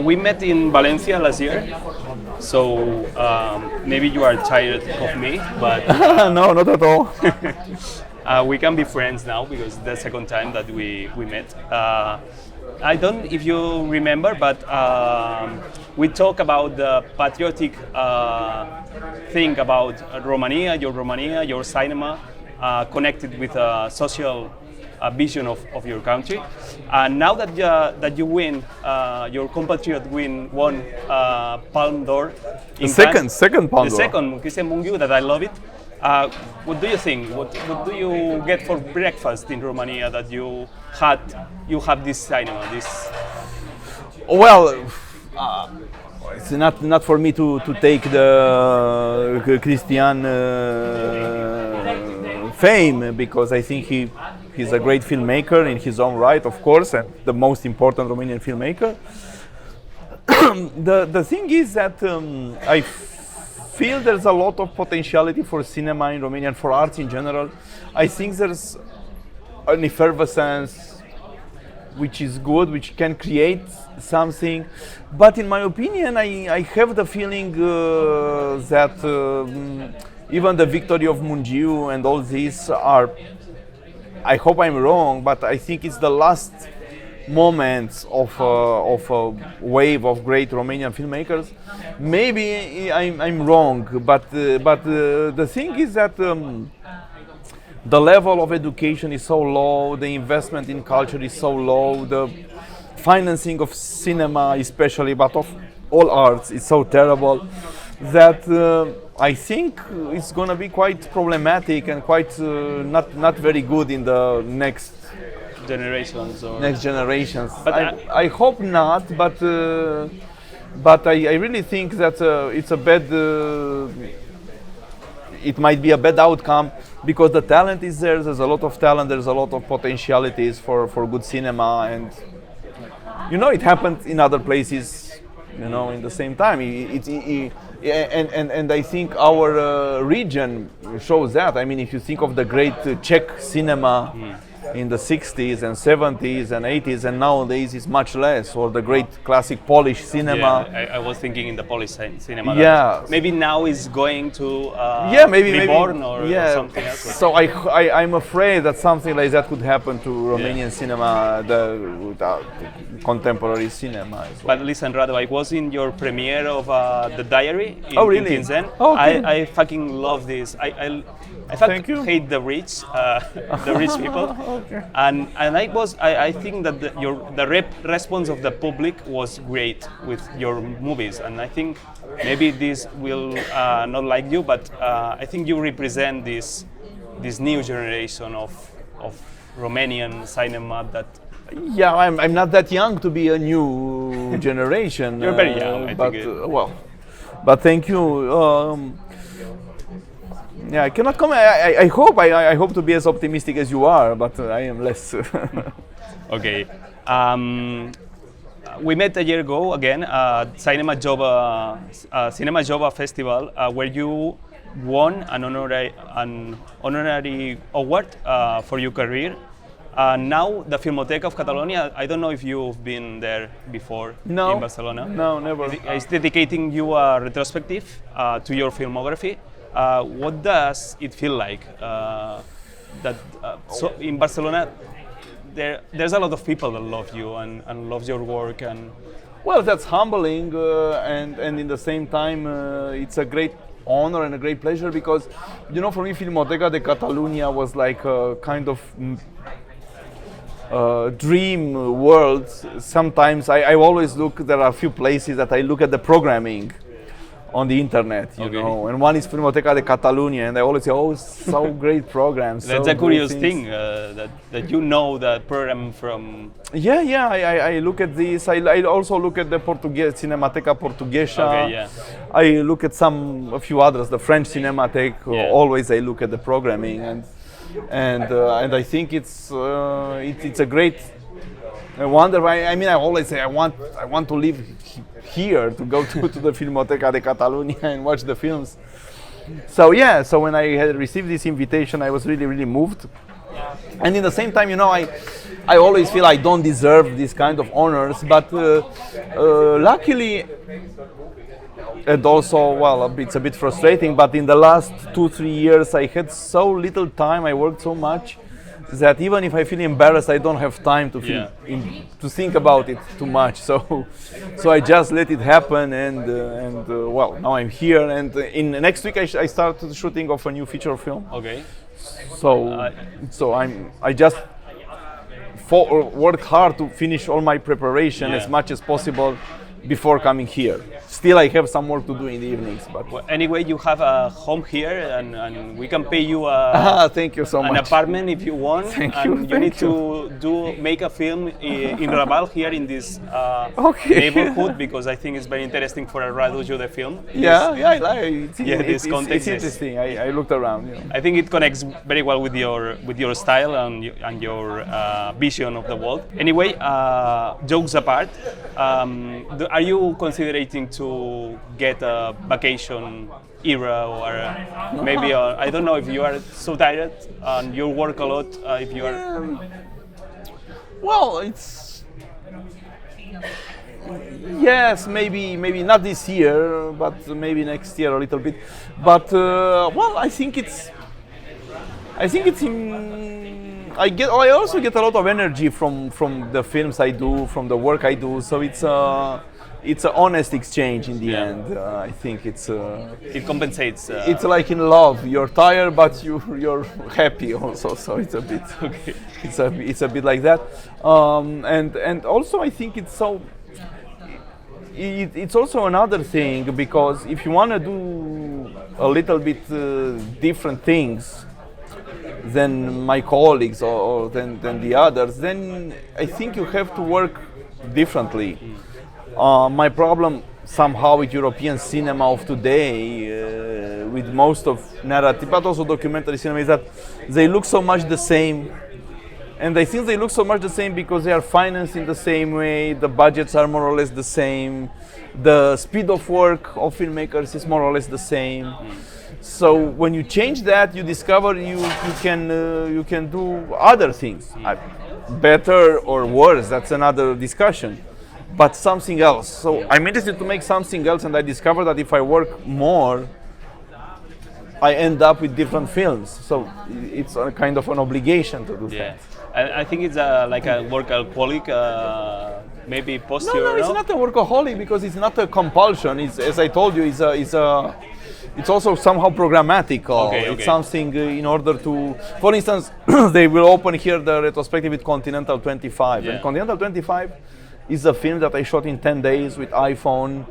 We met in Valencia last year, so maybe you are tired of me, but No, not at all. we can be friends now because the second time that we met. I don't if you remember, but we talk about the patriotic thing about Romania, your cinema, connected with a social vision of your country. And now that you win, your compatriot won Palme d'Or. In Second Palme d'Or. The second, Christian Mungiu, that I love it. What do you think? What do you get for breakfast in Romania that you have this cinema? This Well, it's not for me to take the Christian fame, because I think he's a great filmmaker in his own right, of course, and the most important Romanian filmmaker. The thing is that I feel there's a lot of potentiality for cinema in Romania and for arts in general. I think there's an effervescence which is good, which can create something. But in my opinion, I have the feeling that even the victory of Mungiu and all these are, I hope I'm wrong, but I think it's the last moments of a wave of great Romanian filmmakers. Maybe I'm wrong, but the thing is that the level of education is so low, the investment in culture is so low, the financing of cinema especially, but of all arts, is so terrible that I think it's going to be quite problematic and quite not very good in the next generations. But I hope not, but I really think that it's a bad. It might be a bad outcome because the talent is there. There's a lot of talent. There's a lot of potentialities for good cinema, and it happened in other places. In the same time, and I think our region shows that. I mean, if you think of the great Czech cinema in the 60s and 70s and 80s, and nowadays it's much less, or the great classic Polish cinema. Yeah, I was thinking in the Polish cinema. Yeah. Maybe now is going to maybe reborn or something else. So I'm afraid that something like that could happen to Romanian cinema, the contemporary cinema as well. But listen, Radu, I was in your premiere of The Diary in really? Pilsen. Oh, okay. I fucking love this. I fucking hate the rich, the rich people. Okay. And I think that the response of the public was great with your movies, and I think maybe this will not like you, but I think you represent this new generation of Romanian cinema that. Yeah, I'm not that young to be a new generation. You're very young, I think. But thank you. I cannot comment. I hope to be as optimistic as you are, but I am less. Okay. We met a year ago again at Cinema Jova Festival, where you won an honorary award for your career. Now the Filmoteca of Catalunya, I don't know if you've been there before in Barcelona. No, never. It's dedicating you a retrospective to your filmography. What does it feel like so in Barcelona there's a lot of people that love you and loves your work? And well, that's humbling, and in the same time it's a great honor and a great pleasure, because for me Filmoteca de Catalunya was like a kind of dream world. Sometimes I always there are a few places that I look at the programming on the internet, and one is Filmoteca de Catalunya, and I always say, so great programs. That's a curious thing, that the program from... Yeah, I look at this. I also look at the Cinemateca Portuguesa. Okay, yeah. I look at a few others, the French Cinematheque. Yeah. Always I look at the programming, and I think it's a great wonder. I mean, I always say I want to live here, to go to the Filmoteca de Catalunya and watch the films. So when I had received this invitation, I was really, really moved. And in the same time, I always feel I don't deserve these kind of honors, but luckily, and also, well, it's a bit frustrating, but in the last 2-3 years I had so little time, I worked so much, that even if I feel embarrassed, I don't have time to feel to think about it too much. So I just let it happen, and well, now I'm here, and in next week I start the shooting of a new feature film. Okay. So I just work hard to finish all my preparation as much as possible before coming here. Still, I have some work to do in the evenings. But well, anyway, you have a home here, and we can pay you thank you so an much. apartment if you want. Thank and you. You need to make a film in Raval here in this Okay. neighborhood, because I think it's very interesting for a Radu Jude film. I like it. This context it's interesting. I looked around. I think it connects very well with your style and your vision of the world. Anyway, jokes apart, are you considering to get a vacation era, or maybe I don't know if you are so tired and you work a lot, if you are Well, it's yes, maybe not this year, but maybe next year a little bit. But well, I think it's I also get a lot of energy from the films I do, from the work I do. So it's an honest exchange in the end. I think it compensates. It's like in love. You're tired, but you're happy also. So it's a bit Okay. it's a bit like that. And also I think it's so. It's also another thing, because if you want to do a little bit different things than my colleagues or than the others, then I think you have to work differently. My problem somehow with European cinema of today, with most of narrative, but also documentary cinema, is that they look so much the same. And I think they look so much the same because they are financed in the same way, the budgets are more or less the same, the speed of work of filmmakers is more or less the same. So when you change that, you discover you can do other things, better or worse. That's another discussion, but something else. So I'm interested to make something else, and I discovered that if I work more, I end up with different films. So it's a kind of an obligation to do that. And I think it's like a workaholic, maybe posture. No, it's not a workaholic because it's not a compulsion. It's, as I told you, it's also somehow programmatical. Okay. It's something in order to, for instance, they will open here the retrospective with Continental 25. And Continental 25 is a film that I shot in 10 days with iPhone,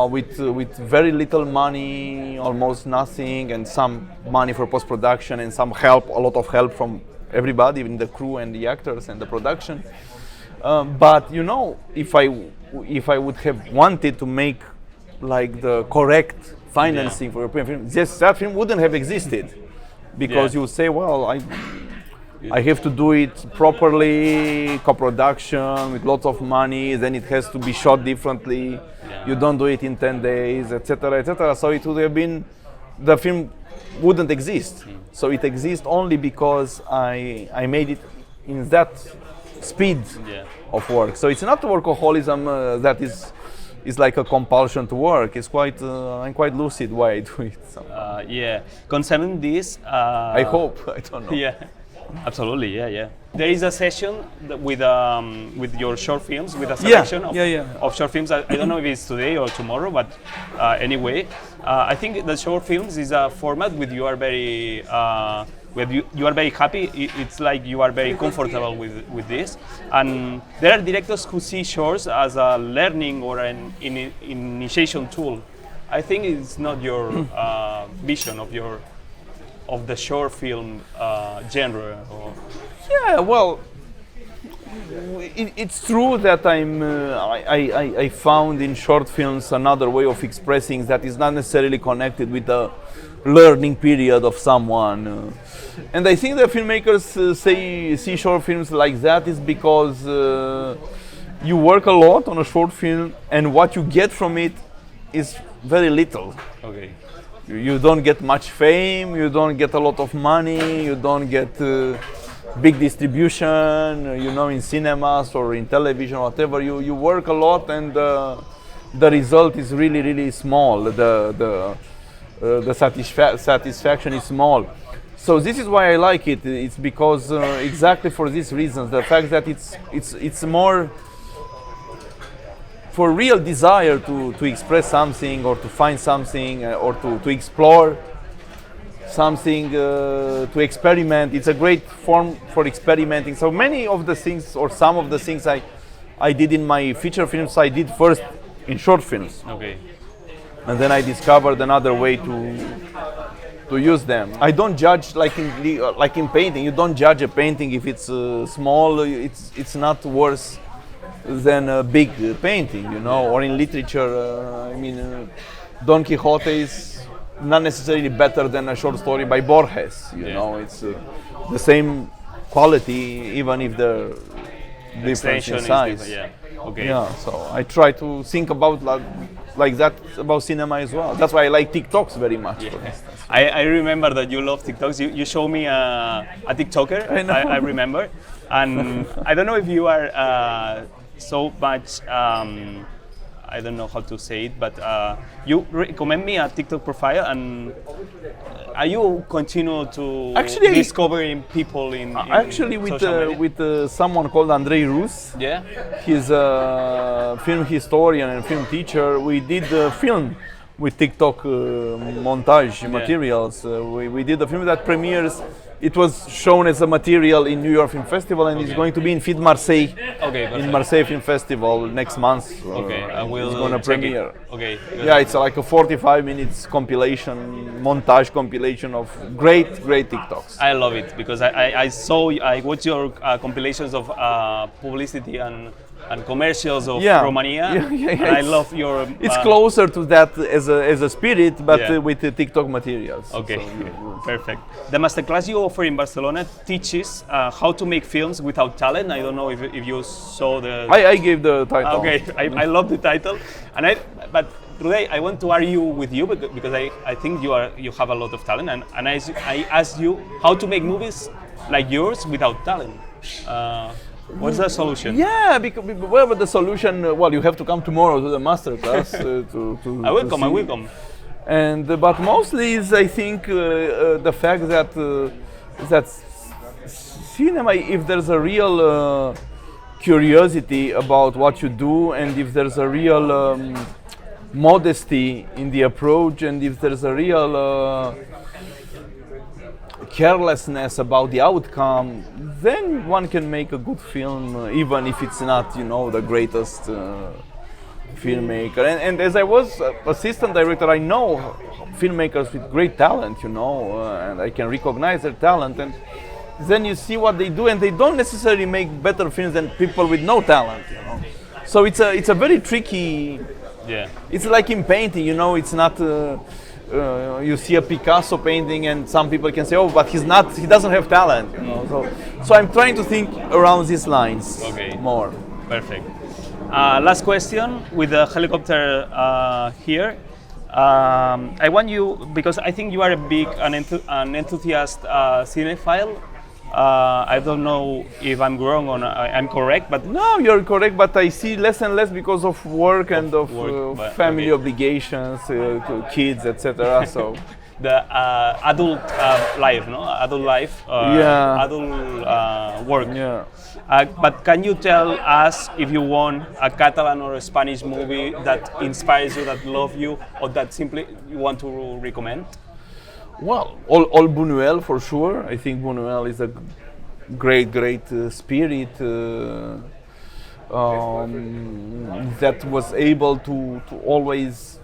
with very little money, almost nothing, and some money for post-production and some help, a lot of help from everybody, even the crew and the actors and the production. But if I would have wanted to make like the correct financing for European film, that film wouldn't have existed, because you say, well, I have to do it properly, co-production with lots of money, then it has to be shot differently. You don't do it in 10 days, etc., etc. So it would have been, the film wouldn't exist. So it exists only because I made it in that speed of work. So it's not workaholism that is like a compulsion to work. It's quite I'm quite lucid why I do it. So. Concerning this, I hope. I don't know. Yeah, absolutely. Yeah. There is a session with your short films, with a selection of short films. I don't know if it's today or tomorrow, but anyway, I think the short films is a format with you are very you are very happy. It's like you are very comfortable with this, and there are directors who see shorts as a learning or an initiation tool. I think it's not your vision of the short film genre. Yeah, well, it's true that I found in short films another way of expressing that is not necessarily connected with the learning period of someone. And I think that filmmakers see short films like that is because you work a lot on a short film, and what you get from it is very little. Okay. You don't get much fame, you don't get a lot of money, you don't get big distribution, you know, in cinemas or in television, whatever. You work a lot, and the result is really small. The satisfaction is small. So this is why I like it. It's because exactly for these reasons, the fact that it's more for real desire to express something, or to find something, or to explore something, to experiment. It's a great form for experimenting. So many of the things, or some of the things I did in my feature films, I did first in short films. Okay. And then I discovered another way to use them. I don't judge like in painting. You don't judge a painting if it's small. It's not worse than a big painting, you know. Or in literature, I mean, Don Quixote is not necessarily better than a short story by Borges. You know, it's the same quality, even if the difference in size. Yeah. Okay. Yeah. So I try to think about like that about cinema as well. That's why I like TikToks very much. For instance. I remember that you love TikToks. You show me a TikToker. I remember, and I don't know if you are so much. I don't know how to say it, but you recommend me a TikTok profile, and are you continue to discovering people in actually with someone called Andrei Rus. Yeah, he's a film historian and film teacher. We did a film with TikTok montage materials. We did a film that premieres. It was shown as a material in New York Film Festival, and it's going to be in Film Marseille. Okay, in Marseille Film Festival next month. Okay, I will. It's going to premiere. It. Okay. Good. Yeah, it's like a 45 minutes compilation, montage compilation of great TikToks. I love it because I watched your compilations of publicity and commercials of Romania. And I love your. It's closer to that as a spirit, but with the TikTok materials. Okay, so, perfect. The masterclass you offer in Barcelona teaches how to make films without talent. I don't know if you saw the. I gave the title. Okay, I love the title, but today I want to argue with you because I think you have a lot of talent, and I asked you how to make movies like yours without talent. What's the solution? Yeah, but the solution, you have to come tomorrow to the masterclass. I will come. And but mostly is, I think, the fact that cinema, if there's a real curiosity about what you do, and if there's a real modesty in the approach, and if there's a real carelessness about the outcome, then one can make a good film, even if it's not, the greatest filmmaker. And as I was assistant director, I know filmmakers with great talent, and I can recognize their talent. And then you see what they do, and they don't necessarily make better films than people with no talent, So it's a very tricky. Yeah. It's like in painting, it's not. You see a Picasso painting, and some people can say, "Oh, but he doesn't have talent." So I'm trying to think around these lines more. Perfect. Last question with the helicopter here. I want you, because I think you are an enthusiast cinephile. I don't know if I'm wrong or I'm correct, but no, you're correct. But I see less and less because of work and of family obligations, kids, etc. So the adult life, adult life, adult work. Yeah. But can you tell us if you want a Catalan or a Spanish movie that inspires you, that love you, or that simply you want to recommend? Well, all Buñuel for sure. I think Buñuel is a great spirit that was able to always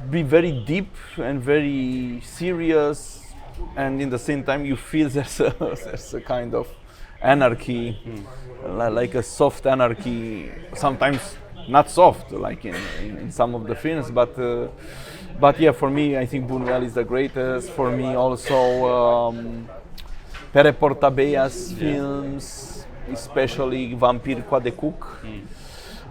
be very deep and very serious, and in the same time you feel there's a kind of anarchy, like a soft anarchy. Sometimes not soft, like in some of the films, but yeah, for me, I think Buñuel is the greatest. For me, also Pere Portabea's films, especially Vampir Coadecuc.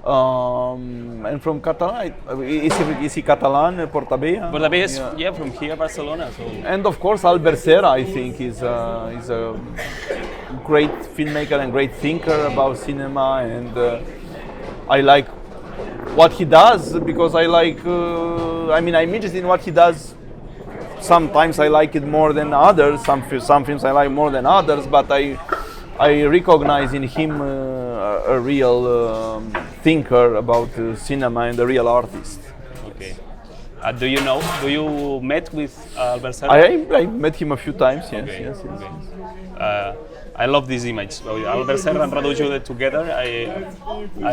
And from Catalan, is he Catalan, Portabella? But the base, yeah, from here, Barcelona. So. And of course, Albert Serra, I think, is a great filmmaker and great thinker about cinema, and I like what he does because I like. I'm interested in what he does. Sometimes I like it more than others. Some films I like more than others, but I recognize in him a real thinker about cinema and a real artist. Okay. Do you met with Albert Serra? I met him a few times, yes. Okay. Yes. Okay. I love this image. Albert Serra and Radu Jude together.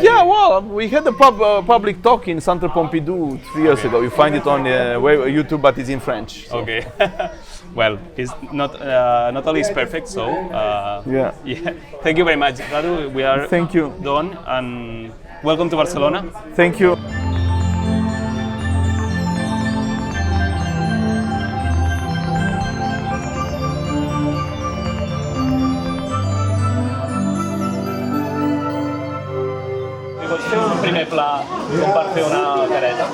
Yeah, well, we had a public talk in Centre Pompidou 3 years ago. You find it on YouTube, but it's in French. So. Okay. Well, it's not only is perfect, so yeah. Thank you very much, Radu. We are Thank you. done, and welcome to Barcelona. Thank you. Pots fer un primer pla com per fer una careta?